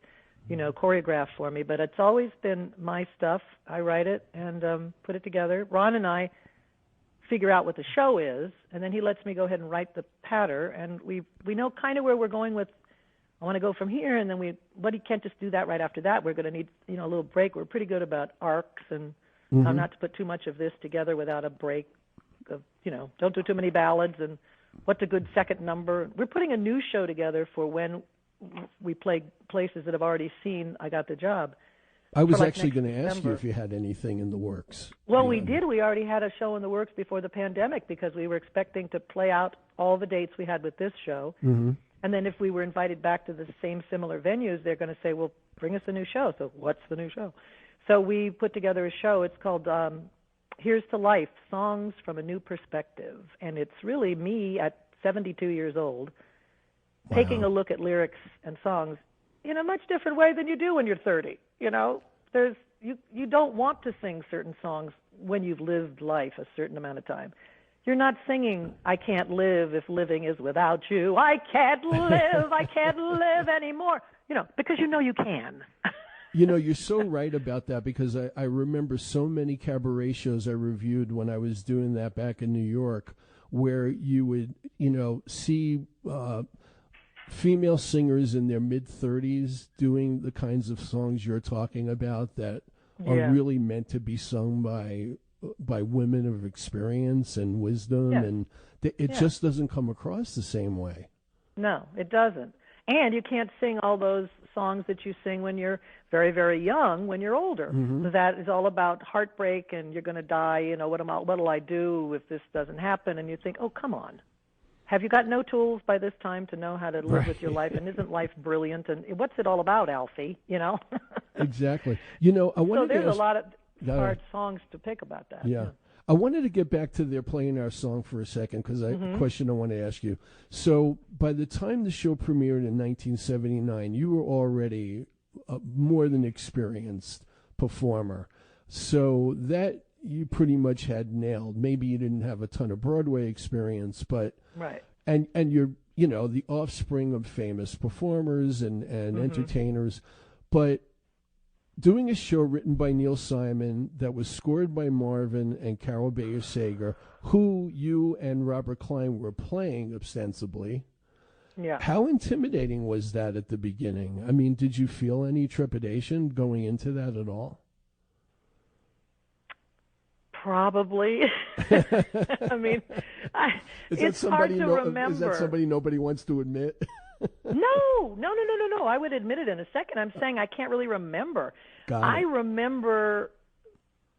choreograph for me. But it's always been my stuff. I write it and put it together. Ron and I figure out what the show is, and then he lets me go ahead and write the patter, and we know kind of where we're going with. I want to go from here, and then he can't just do that right after that. We're going to need, a little break. We're pretty good about arcs and not to put too much of this together without a break. Don't do too many ballads and what's a good second number. We're putting a new show together for when we play places that have already seen I Got the Job. I was like actually next going to ask you December. if you had anything in the works. Well, we did. We already had a show in the works before the pandemic because we were expecting to play out all the dates we had with this show. Mm-hmm. And then if we were invited back to the same similar venues, they're going to say, well, bring us a new show. So what's the new show? So we put together a show. It's called Here's to Life, Songs from a New Perspective. And it's really me at 72 years old taking a look at lyrics and songs in a much different way than you do when you're 30. You know, you don't want to sing certain songs when you've lived life a certain amount of time. You're not singing, I can't live if living is without you. I can't live anymore. You know, because you know you can. You know, you're so right about that because I remember so many cabaret shows I reviewed when I was doing that back in New York where you would, you know, see female singers in their mid-30s doing the kinds of songs you're talking about that are really meant to be sung by women of experience and wisdom, and it just doesn't come across the same way. No, it doesn't. And you can't sing all those songs that you sing when you're very, very young, when you're older. Mm-hmm. That is all about heartbreak and you're going to die, you know, what'll I do if this doesn't happen? And you think, oh, come on. Have you got no tools by this time to know how to live with your life? And isn't life brilliant? And what's it all about, Alfie, you know? Exactly. You know, I wanted so there's to ask, a lot of hard songs to pick about that. Yeah. I wanted to get back to their playing our song for a second because a question I want to ask you. So by the time the show premiered in 1979, you were already a more than experienced performer. So that you pretty much had nailed. Maybe you didn't have a ton of Broadway experience, but and you're, you know, the offspring of famous performers and entertainers, but doing a show written by Neil Simon that was scored by Marvin and Carol Bayer Sager, who you and Robert Klein were playing ostensibly. Yeah. How intimidating was that at the beginning? I mean, did you feel any trepidation going into that at all? Probably. I mean, it's hard to remember. Is that somebody nobody wants to admit? No. I would admit it in a second. I'm saying I can't really remember. I remember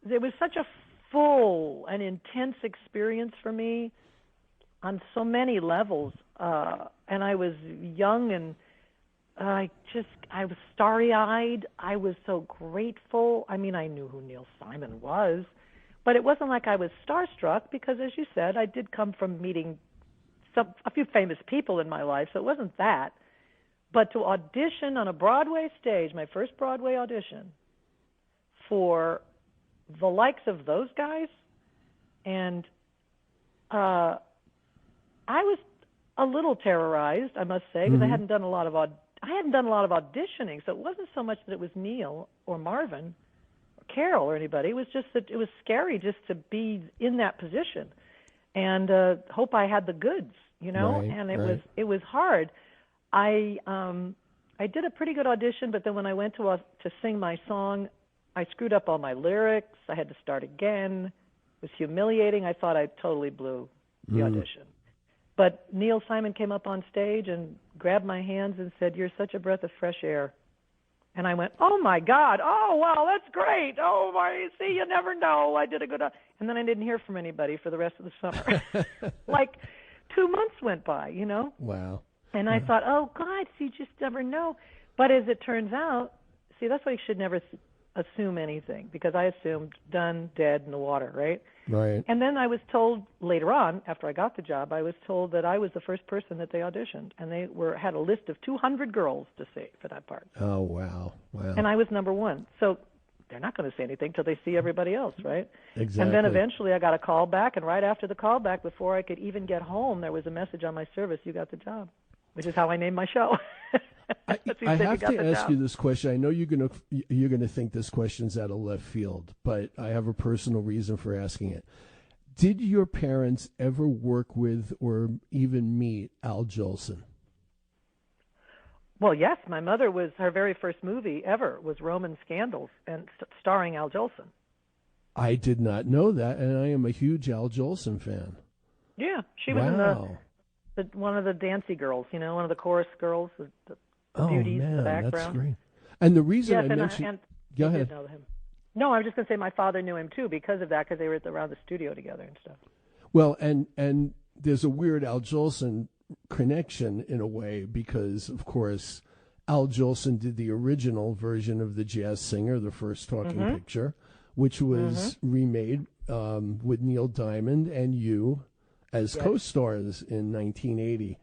there was such a full and intense experience for me on so many levels. And I was young and I was starry-eyed. I was so grateful. I mean, I knew who Neil Simon was, but it wasn't like I was starstruck because, as you said, I did come from meeting a few famous people in my life, so it wasn't that. But to audition on a Broadway stage, my first Broadway audition, for the likes of those guys, and I was a little terrorized, I must say, because I hadn't done a lot of auditioning, so it wasn't so much that it was Neil or Marvin or Carol or anybody. It was just that it was scary just to be in that position and hope I had the goods, you know. And it was hard. I did a pretty good audition, but then when I went to sing my song, I screwed up all my lyrics. I had to start again. It was humiliating. I thought I totally blew the audition. But Neil Simon came up on stage and grabbed my hands and said, "You're such a breath of fresh air." And I went, "Oh, my God. Oh, wow, that's great. Oh, my, see, you never know. I did a good And then I didn't hear from anybody for the rest of the summer. Like 2 months went by, you know? Wow. And I thought, oh, God, see, you just never know. But as it turns out, see, that's why you should never assume anything, because I assumed done, dead, in the water, right? Right. And then I was told later on, after I got the job, I was told that I was the first person that they auditioned, and they had a list of 200 girls to see for that part. Oh, wow. And I was number one. So they're not going to say anything till they see everybody else, right? Exactly. And then eventually I got a call back, and right after the call back, before I could even get home, there was a message on my service, "You got the job," which is how I named my show. I have to ask you this question. I know you're gonna think this question's out of left field, but I have a personal reason for asking it. Did your parents ever work with or even meet Al Jolson? Well, yes. My mother her very first movie ever was Roman Scandals, and starring Al Jolson. I did not know that, and I am a huge Al Jolson fan. Yeah, she was in one of the Dancy girls, you know, one of the chorus girls, the beauties in the background. That's great. And the reason I mentioned... Go I ahead. did know him. No, I was just going to say my father knew him too because of that, because they were around the studio together and stuff. Well, and there's a weird Al Jolson connection in a way because, of course, Al Jolson did the original version of The Jazz Singer, the first talking picture, which was remade with Neil Diamond and you as co-stars in 1980.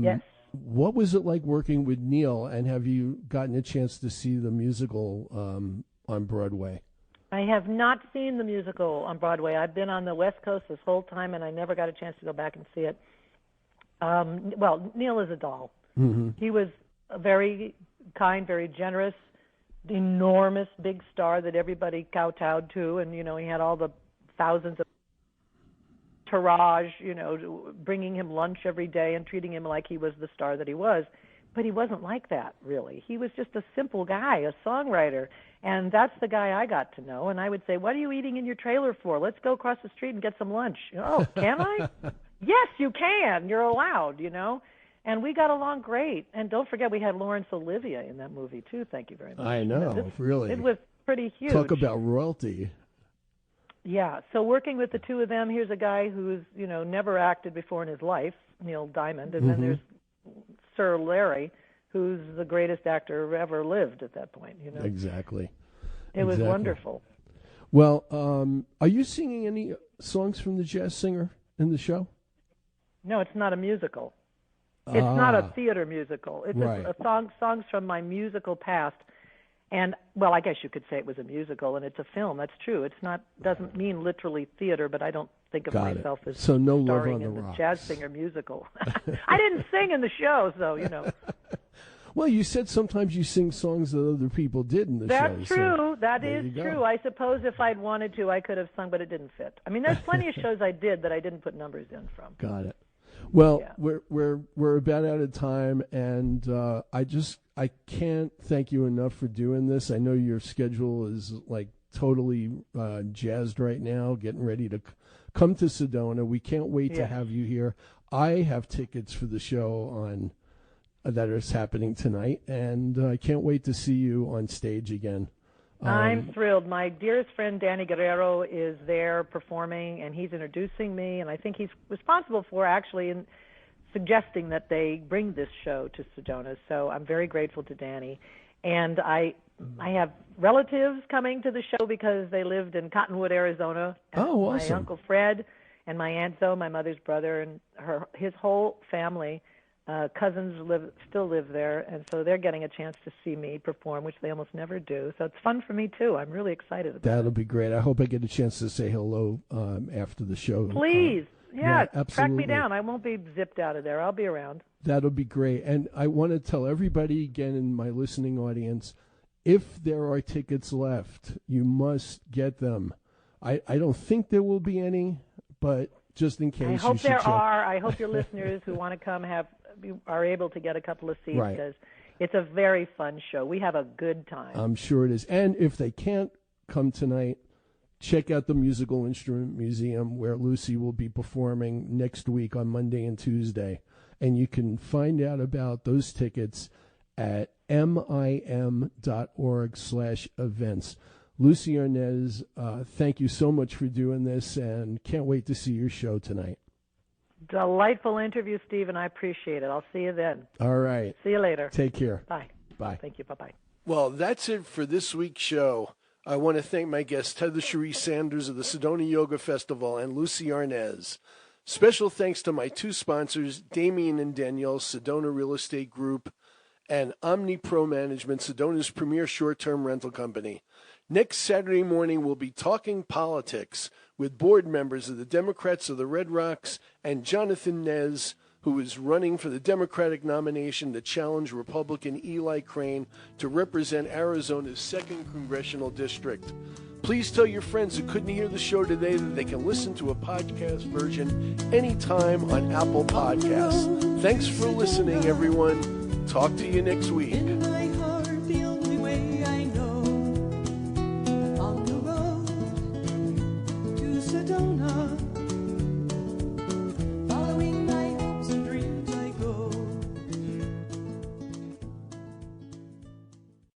Yes. What was it like working with Neil, and have you gotten a chance to see the musical on Broadway? I have not seen the musical on Broadway. I've been on the West Coast this whole time, and I never got a chance to go back and see it. Well, Neil is a doll. Mm-hmm. He was a very kind, very generous, enormous big star that everybody kowtowed to, and, you know, he had all the thousands of entourage, you know, bringing him lunch every day and treating him like he was the star that he was. But he wasn't like that, really. He was just a simple guy, a songwriter. And that's the guy I got to know. And I would say, what are you eating in your trailer for? Let's go across the street and get some lunch. Oh, can I? Yes, you can. You're allowed, you know. And we got along great. And don't forget, we had Laurence Olivier in that movie, too. Thank you very much. I know, really. It was pretty huge. Talk about royalty. Yeah, so working with the two of them, here's a guy who's, you know, never acted before in his life, Neil Diamond, and then there's Sir Larry, who's the greatest actor ever lived at that point, you know. Exactly. It was wonderful. Well, are you singing any songs from The Jazz Singer in the show? No, it's not a musical. It's not a theater musical. It's a songs from my musical past. And, well, I guess you could say it was a musical, and it's a film. That's true. It's not, doesn't mean literally theater, but I don't think of myself as so no starring Love on in the the Rocks. Jazz Singer musical. I didn't sing in the show, so, you know. Well, you said sometimes you sing songs that other people did in the show. That's true. So that is true. I suppose if I'd wanted to, I could have sung, but it didn't fit. I mean, there's plenty of shows I did that I didn't put numbers in from. Got it. Well, Yeah. we're about out of time, and I can't thank you enough for doing this. I know your schedule is like totally jazzed right now, getting ready to come to Sedona. We can't wait to have you here. I have tickets for the show on that is happening tonight, and I can't wait to see you on stage again. I'm thrilled. My dearest friend Danny Guerrero is there performing, and he's introducing me, and I think he's responsible for actually in suggesting that they bring this show to Sedona. So I'm very grateful to Danny. And I have relatives coming to the show because they lived in Cottonwood, Arizona. Oh, awesome. My Uncle Fred and my Aunt Zoe, my mother's brother, and his whole family. Cousins still live there, and so they're getting a chance to see me perform, which they almost never do. So it's fun for me, too. I'm really excited about That'll it. be great. I hope I get a chance to say hello after the show. Please. Yeah, track absolutely. me down. I won't be zipped out of there. I'll be around. That'll be great. And I want to tell everybody again in my listening audience, if there are tickets left, you must get them. I don't think there will be any, but just in case. I hope you should there check. are. I hope your listeners who want to come are able to get a couple of seats Right. because it's a very fun show. We have a good time. I'm sure it is. And if they can't come tonight, check out the Musical Instrument Museum where Lucy will be performing next week on Monday and Tuesday. And you can find out about those tickets at mim.org/events. Lucy Arnez, thank you so much for doing this, and can't wait to see your show tonight. Delightful interview, Steve, and I appreciate it. I'll see you then. All right. See you later. Take care. Bye. Bye. Thank you. Bye-bye. Well, that's it for this week's show. I want to thank my guests, Heather Cherie Sanders of the Sedona Yoga Festival and Lucy Arnez. Special thanks to my two sponsors, Damien and Danielle, Sedona Real Estate Group, and Omni Pro Management, Sedona's premier short-term rental company. Next Saturday morning, we'll be talking politics with board members of the Democrats of the Red Rocks and Jonathan Nez, who is running for the Democratic nomination to challenge Republican Eli Crane to represent Arizona's 2nd Congressional District. Please tell your friends who couldn't hear the show today that they can listen to a podcast version anytime on Apple Podcasts. Thanks for listening, everyone. Talk to you next week. In my heart, the only way I know, on the road to Sedona.